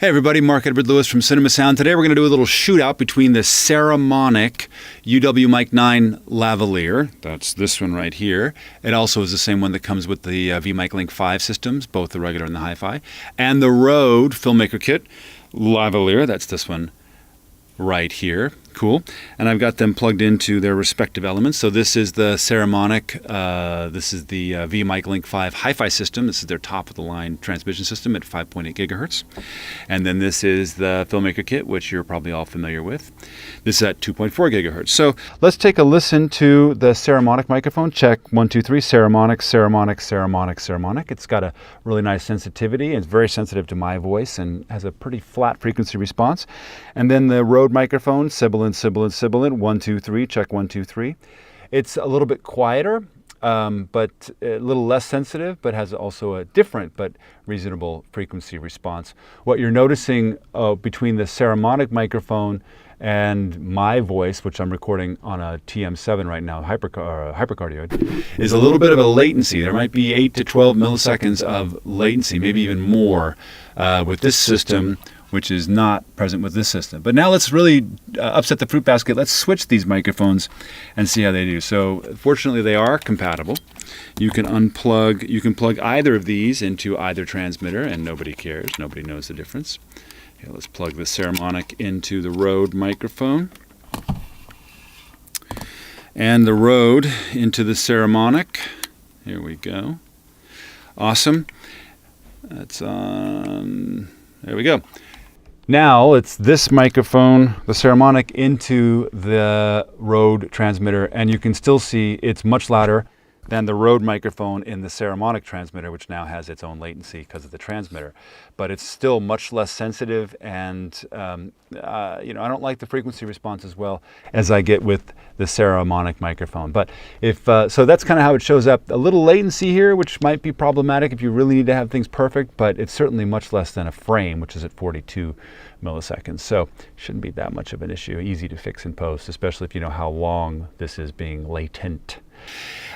Hey everybody, Mark Edward Lewis from Cinema Sound. Today we're going to do a little shootout between the Saramonic UWMic9 lavalier, that's this one right here. It also is the same one that comes with the vMic Link 5 systems, both the regular and the hi-fi, and the Røde filmmaker kit lavalier, that's this one right here. Cool. And I've got them plugged into their respective elements. So this is the Saramonic, this is the vMic Link 5 hi-fi system. This is their top-of-the-line transmission system at 5.8 gigahertz. And then this is the filmmaker kit, which you're probably all familiar with. This is at 2.4 gigahertz. So let's take a listen to the Saramonic microphone. Check 1, 2, 3, Saramonic, Saramonic, Saramonic, Saramonic. It's got a really nice sensitivity. It's very sensitive to my voice and has a pretty flat frequency response. And then the Røde microphone, sibilant, 1, 2, 3, check 1, 2, 3. It's a little bit quieter, but a little less sensitive, but has also a different but reasonable frequency response. What you're noticing between the Saramonic microphone and my voice, which I'm recording on a TM7 right now, hypercardioid, is a little bit of a latency. There might be 8 to 12 milliseconds of latency, maybe even more with this system, which is not present with this system. But now let's really upset the fruit basket. Let's switch these microphones and see how they do. So fortunately they are compatible. You can plug either of these into either transmitter and nobody cares, nobody knows the difference. Okay, let's plug the Saramonic into the Røde microphone. And the Røde into the Saramonic. Here we go. Awesome. That's on, there we go. Now it's this microphone, the Saramonic, into the Røde transmitter, and you can still see it's much louder than the Røde microphone in the Saramonic transmitter, which now has its own latency because of the transmitter. But it's still much less sensitive, and I don't like the frequency response as well as I get with the Saramonic microphone. But so that's kind of how it shows up. A little latency here, which might be problematic if you really need to have things perfect, but it's certainly much less than a frame, which is at 42 milliseconds. So shouldn't be that much of an issue. Easy to fix in post, especially if you know how long this is being latent.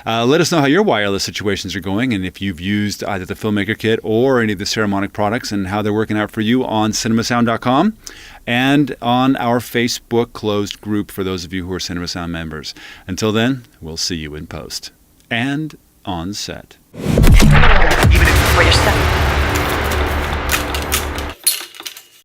Let us know how your wireless situations are going, and if you've used either the filmmaker kit or any of the Saramonic products and how they're working out for you on cinemasound.com and on our Facebook closed group for those of you who are Cinema Sound members. Until then, we'll see you in post and on set. Even if it's for yourself.